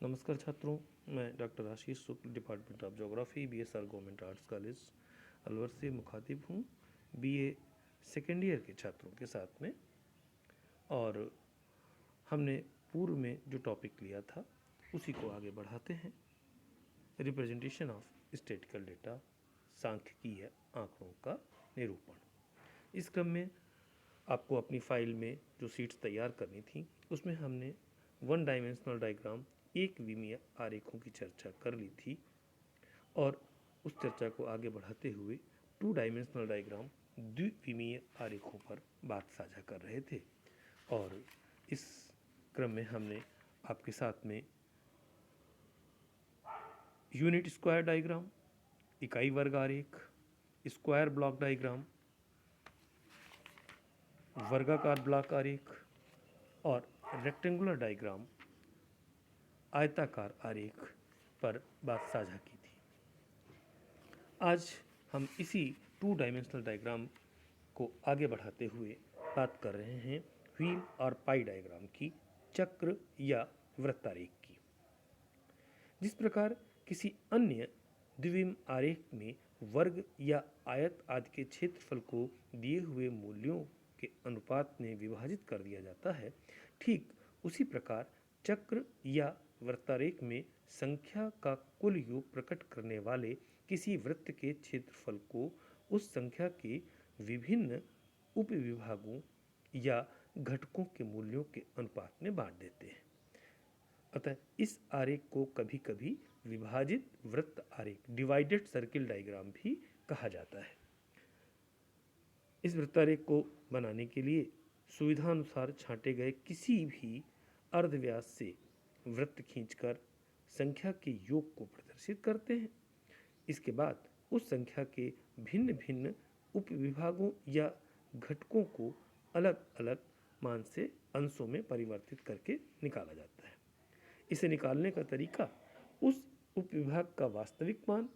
नमस्कार छात्रों, मैं doctor Ashish Shukla, department of geography, BSR government arts college Alwar से मुखातिब हूँ बीए सेकेंड ईयर के छात्रों के साथ में। और हमने पूर्व में जो टॉपिक लिया था उसी को आगे बढ़ाते हैं। रिप्रेजेंटेशन ऑफ स्टैटिस्टिकल डेटा, सांख्यिकीय आंकड़ों का निरूपण। इस क्रम में आपको अपनी फाइल में जो शीट्स तैयार करनी थी उसमें हमने वन डायमेंशनल डायग्राम, एक विमीय आरेखों की चर्चा कर ली थी और उस चर्चा को आगे बढ़ाते हुए टू डायमेंशनल डायग्राम, द्विविमीय आरेखों पर बात साझा कर रहे थे। और इस क्रम में हमने आपके साथ में यूनिट स्क्वायर डायग्राम, इकाई वर्ग आरेख, स्क्वायर ब्लॉक डायग्राम, वर्गाकार ब्लॉक आरेख और रेक्टेंगुलर डायग्राम, आयताकार आरेख पर बात साझा की थी। आज हम इसी टू डायमेंशनल डायग्राम को आगे बढ़ाते हुए बात कर रहे हैं व्हील और पाई डायग्राम की, चक्र या वृत्तारेख की। जिस प्रकार किसी अन्य द्विविम आरेख में वर्ग या आयत आदि के क्षेत्रफल को दिए हुए मूल्यों के अनुपात में विभाजित कर दिया जाता है, ठीक उसी प्रकार चक्र या वृत्तारेख में संख्या का कुल योग प्रकट करने वाले किसी वृत्त के क्षेत्रफल को उस संख्या के विभिन्न उपविभागों या घटकों के मूल्यों के अनुपात में बांट देते हैं। अतः इस आरेख को कभी कभी विभाजित वृत्त आरेख, डिवाइडेड सर्किल डायग्राम भी कहा जाता है। इस वृत्तारेख को बनाने के लिए सुविधानुसार छांटे गए किसी भी अर्धव्यास से वृत्त खींचकर संख्या के योग को प्रदर्शित करते हैं। इसके बाद उस संख्या के भिन्न भिन्न उपविभागों या घटकों को अलग अलग मान से अंशों में परिवर्तित करके निकाला जाता है। इसे निकालने का तरीका उस उपविभाग का वास्तविक मान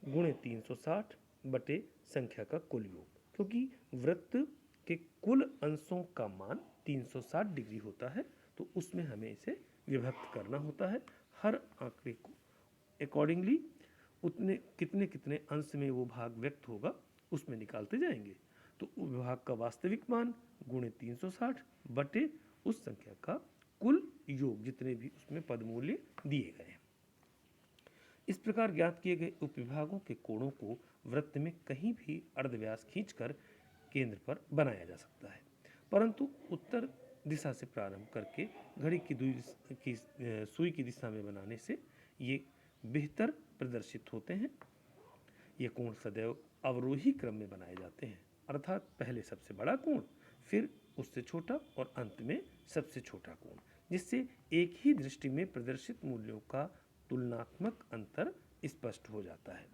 गुणे 360 बटे संख्या का कुल योग, क्योंकि वृत्त के कुल अंशों का मान 360 डिग्री होता है, तो उसमें हमें इसे विभक्त करना होता है। हर आंकड़े को अकॉर्डिंगली उतने कितने कितने अंश में वो भाग व्यक्त होगा उसमें निकालते जाएंगे। तो विभाग का वास्तविक मान गुणे 360 बटे उस संख्या का कुल योग, जितने भी उसमें पदमूल्य दिए गए हैं। इस प्रकार ज्ञात किए गए उपविभागों के कोणों को वृत्त में कहीं भी अर्धव्यास खींचकर केंद्र पर बनाया जा सकता है, परंतु उत्तर दिशा से प्रारंभ करके घड़ी की सुई की दिशा में बनाने से ये बेहतर प्रदर्शित होते हैं। ये कोण सदैव अवरोही क्रम में बनाए जाते हैं, अर्थात पहले सबसे बड़ा कोण, फिर उससे छोटा और अंत में सबसे छोटा कोण, जिससे एक ही दृष्टि में प्रदर्शित मूल्यों का तुलनात्मक अंतर स्पष्ट हो जाता है।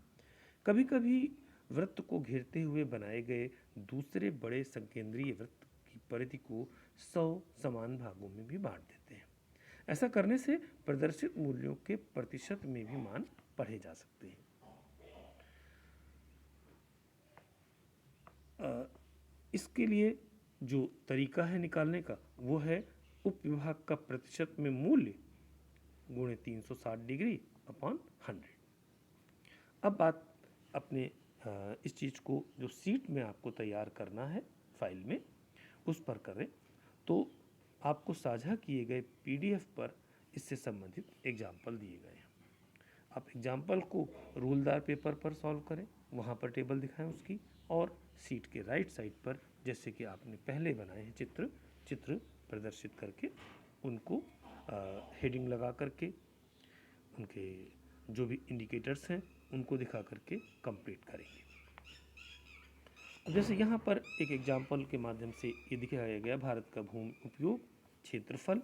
कभी कभी वृत्त को घेरते हुए बनाए गए दूसरे बड़े संकेंद्रीय वृत्त की परिधि को 100 समान भागों में भी बांट देते हैं। ऐसा करने से प्रदर्शित मूल्यों के प्रतिशत में भी मान पढ़े जा सकते हैं। इसके लिए जो तरीका है निकालने का वो है उपविभाग का प्रतिशत में मूल्य गुणे 360 डिग्री अपॉन 100। अब बात अपने इस चीज़ को जो सीट में आपको तैयार करना है फाइल में उस पर करें, तो आपको साझा किए गए पीडीएफ पर इससे संबंधित एग्जाम्पल दिए गए हैं। आप एग्जाम्पल को रूलदार पेपर पर सॉल्व करें, वहाँ पर टेबल दिखाएं उसकी, और सीट के राइट साइड पर जैसे कि आपने पहले बनाए हैं चित्र प्रदर्शित करके उनको हेडिंग लगा करके उनके जो भी इंडिकेटर्स हैं उनको दिखा करके कंप्लीट करेंगे। जैसे यहाँ पर एक एग्जाम्पल के माध्यम से ये दिखाया गया भारत का भूमि उपयोग क्षेत्रफल।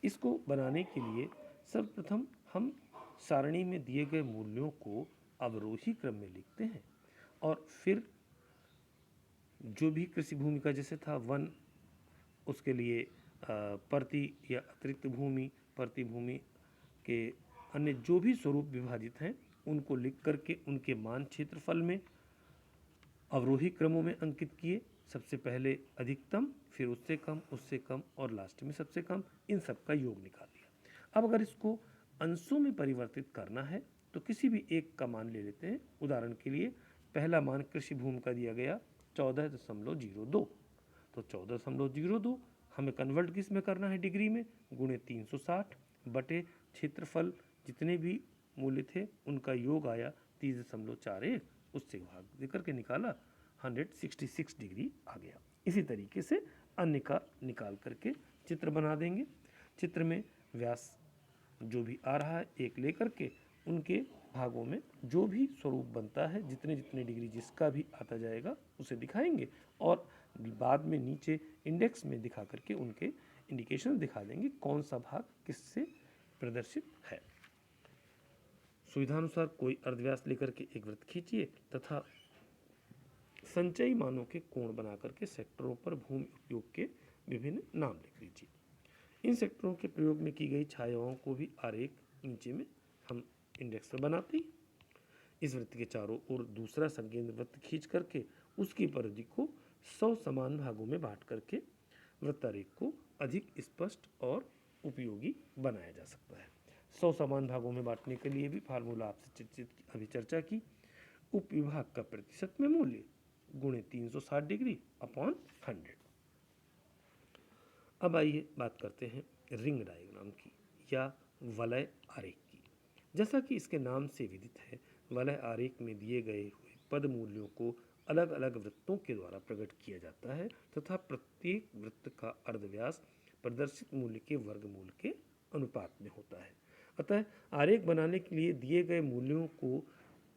इसको बनाने के लिए सर्वप्रथम हम सारणी में दिए गए मूल्यों को अवरोही क्रम में लिखते हैं और फिर जो भी कृषि भूमि का जैसे था वन, उसके लिए प्रति या अतिरिक्त भूमि, प्रति भूमि के अन्य जो भी स्वरूप विभाजित हैं उनको लिख करके उनके मान क्षेत्रफल में अवरोही क्रमों में अंकित किए। सबसे पहले अधिकतम, फिर उससे कम और लास्ट में सबसे कम, इन सब का योग निकाल लिया। अब अगर इसको अंशों में परिवर्तित करना है तो किसी भी एक का मान ले लेते हैं। उदाहरण के लिए पहला मान कृषि भूमि का दिया गया 14.02, तो 14.02 हमें कन्वर्ट किस में करना है, डिग्री में, गुणे 360 बटे क्षेत्रफल जितने भी मूल्य थे उनका योग आया 30.41, उससे भाग देकर के निकाला 166 डिग्री आ गया। इसी तरीके से अन्य का निकाल करके चित्र बना देंगे। चित्र में व्यास जो भी आ रहा है एक लेकर के उनके भागों में जो भी स्वरूप बनता है, जितने जितने डिग्री जिसका भी आता जाएगा उसे दिखाएंगे और बाद में नीचे इंडेक्स में दिखा करके उनके इंडिकेशन दिखा देंगे कौन सा भाग किससे प्रदर्शित है। सुविधानुसार कोई अर्धव्यास लेकर के एक वृत्त खींचिए तथा संचयी मानों के कोण बना करके सेक्टरों पर भूमि उपयोग के विभिन्न नाम लिख लीजिए। इन सेक्टरों के प्रयोग में की गई छायाओं को भी आरेख नीचे में हम इंडेक्स में बनाते हैं। इस वृत्त के चारों ओर दूसरा संकेंद्र वृत्त खींच करके उसकी परिधि को 100 समान भागों में बांट करके वृत्तारेख को अधिक स्पष्ट और उपयोगी बनाया जा सकता है। 100 समान भागों में बांटने के लिए भी फार्मूला आपसे अभी चर्चा की, उपविभाग का प्रतिशत में मूल्य गुणे 360 डिग्री अपॉन 100। अब आइए बात करते हैं रिंग डायग्राम की या वलय आरेख की। जैसा कि इसके नाम से विदित है, वलय आरेख में दिए गए हुए पद मूल्यों को अलग अलग वृत्तों के द्वारा प्रकट किया जाता है तथा प्रत्येक वृत्त का अर्धव्यास प्रदर्शित मूल्य के वर्गमूल के अनुपात में होता है। अतः आरेख बनाने के लिए दिए गए मूल्यों को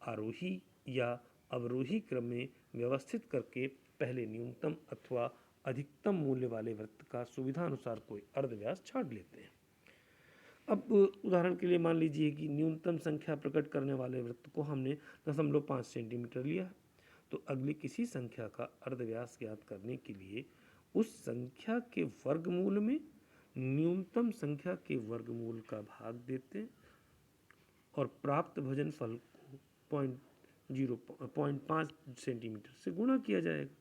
आरोही या अवरोही क्रम में व्यवस्थित करके पहले न्यूनतम अथवा अधिकतम मूल्य वाले वृत्त का सुविधानुसार कोई अर्धव्यास छांट लेते हैं। अब उदाहरण के लिए मान लीजिए कि न्यूनतम संख्या प्रकट करने वाले वृत्त को हमने 0.5 सेंटीमीटर लिया, तो अगली किसी संख्या का अर्धव्यास ज्ञात करने के लिए उस संख्या के वर्गमूल में न्यूनतम संख्या के वर्गमूल का भाग देते हैं और प्राप्त भजनफल को 0.5 सेंटीमीटर से गुणा किया जाएगा।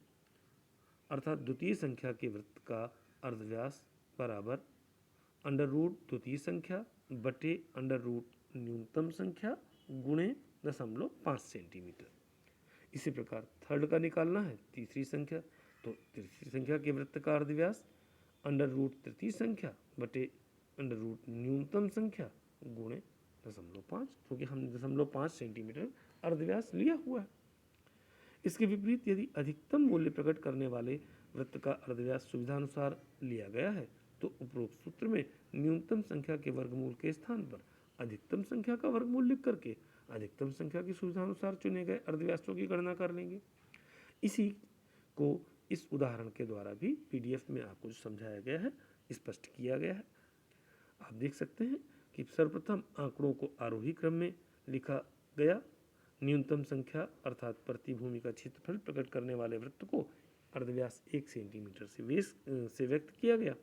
अर्थात द्वितीय संख्या के वृत्त का अर्धव्यास बराबर अंडर रूट द्वितीय संख्या बटे अंडर रूट न्यूनतम संख्या गुणे 0.5 सेंटीमीटर। इसी प्रकार थर्ड का निकालना है तीसरी संख्या, तो तीसरी संख्या के वृत्त का अर्धव्यास अंडर रूट तृतीय संख्या बटे अंडर रूट न्यूनतम संख्या गुणे 0.5, क्योंकि हमने 0.5 सेंटीमीटर अर्धव्यास लिया हुआ है। इसके विपरीत यदि अधिकतम मूल्य प्रकट करने वाले वृत्त का अर्धव्यास सुविधानुसार लिया गया है तो उपरोक्त सूत्र में न्यूनतम संख्या के वर्गमूल के स्थान पर अधिकतम संख्या का वर्गमूल लिख करके अधिकतम संख्या की सुविधानुसार चुने गए अर्धव्यासों की गणना कर लेंगे। इसी को इस उदाहरण के द्वारा भी पीडीएफ में आपको जो समझाया गया है, स्पष्ट किया गया है। आप देख सकते हैं कि सर्वप्रथम आंकड़ों को आरोही क्रम में लिखा गया। न्यूनतम संख्या अर्थात प्रतिभूमि का क्षेत्रफल प्रकट करने वाले वृत्त को अर्धव्यास 1 सेंटीमीटर से व्यक्त किया गया।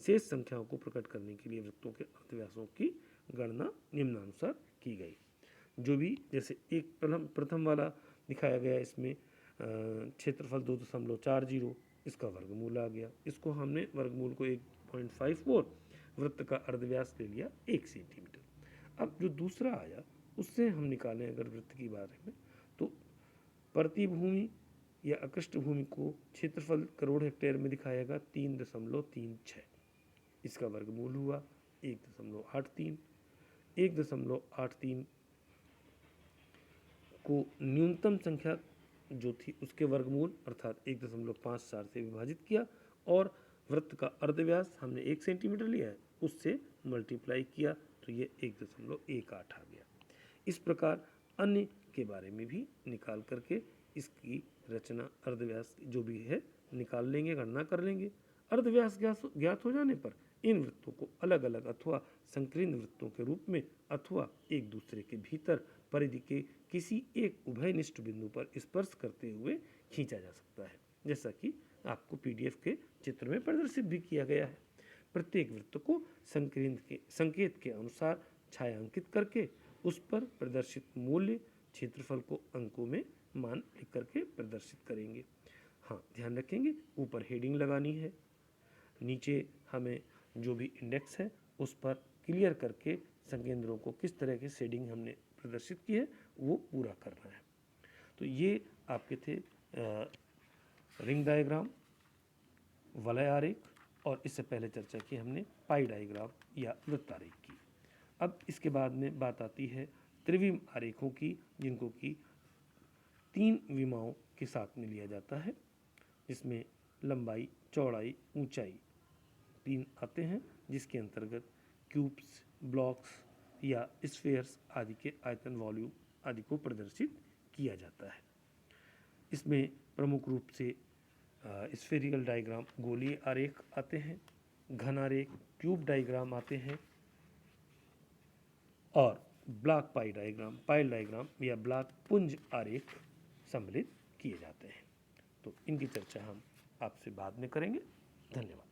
शेष संख्याओं को प्रकट करने के लिए वृत्तों के अर्धव्यासों की गणना निम्नानुसार की गई। जो भी जैसे एक प्रथम वाला दिखाया गया, इसमें क्षेत्रफल 2.40, इसका वर्गमूल आ गया। इसको हमने वर्गमूल को 1.54, वृत्त का अर्धव्यास ले लिया 1 सेंटीमीटर। अब जो दूसरा आया उससे हम निकालें अगर वृत्त की बारे में, तो प्रतिभूमि या अकृष्ट भूमि को क्षेत्रफल करोड़ हेक्टेयर में दिखाएगा 3.36, इसका वर्गमूल हुआ 1.83। 1.83 को न्यूनतम संख्या जो थी उसके वर्गमूल अर्थात 1.54 से विभाजित किया और वृत्त का अर्धव्यास हमने 1 सेंटीमीटर लिया है, उससे मल्टीप्लाई किया तो ये 1.18 आ गया। इस प्रकार अन्य के बारे में भी निकाल करके इसकी रचना अर्धव्यास जो भी है निकाल लेंगे, गणना कर लेंगे। अर्धव्यास ज्ञात हो जाने पर इन वृत्तों को अलग अलग अथवा संकीर्ण वृत्तों के रूप में अथवा एक दूसरे के भीतर परिधि के किसी एक उभयनिष्ठ बिंदु पर स्पर्श करते हुए खींचा जा सकता है, जैसा कि आपको पीडीएफ के चित्र में प्रदर्शित भी किया गया है। प्रत्येक वृत्त को संकेत के अनुसार छायांकित करके उस पर प्रदर्शित मूल्य क्षेत्रफल को अंकों में मान लिख करके प्रदर्शित करेंगे। हाँ, ध्यान रखेंगे ऊपर हेडिंग लगानी है, नीचे हमें जो भी इंडेक्स है उस पर क्लियर करके संकेंद्रों को किस तरह के शेडिंग हमने प्रदर्शित की है वो पूरा करना है। तो ये आपके थे रिंग डायग्राम, वलय आरेख, और इससे पहले चर्चा की हमने पाई डायग्राम या वृत्त आरेख की। अब इसके बाद में बात आती है त्रिविम आरेखों की, जिनको कि 3 विमाओं के साथ में लिया जाता है, जिसमें लंबाई, चौड़ाई, ऊंचाई 3 आते हैं, जिसके अंतर्गत क्यूब्स, ब्लॉक्स या स्फेयर्स आदि के आयतन, वॉल्यूम आदि को प्रदर्शित किया जाता है। इसमें प्रमुख रूप से स्फेरिकल डायग्राम, गोलीय आरेख आते हैं, घन आरेख, क्यूब डायग्राम आते हैं, और ब्लॉक पाई डायग्राम या ब्लॉक पुंज आरेख सम्मिलित किए जाते हैं। तो इनकी चर्चा हम आपसे बाद में करेंगे। धन्यवाद।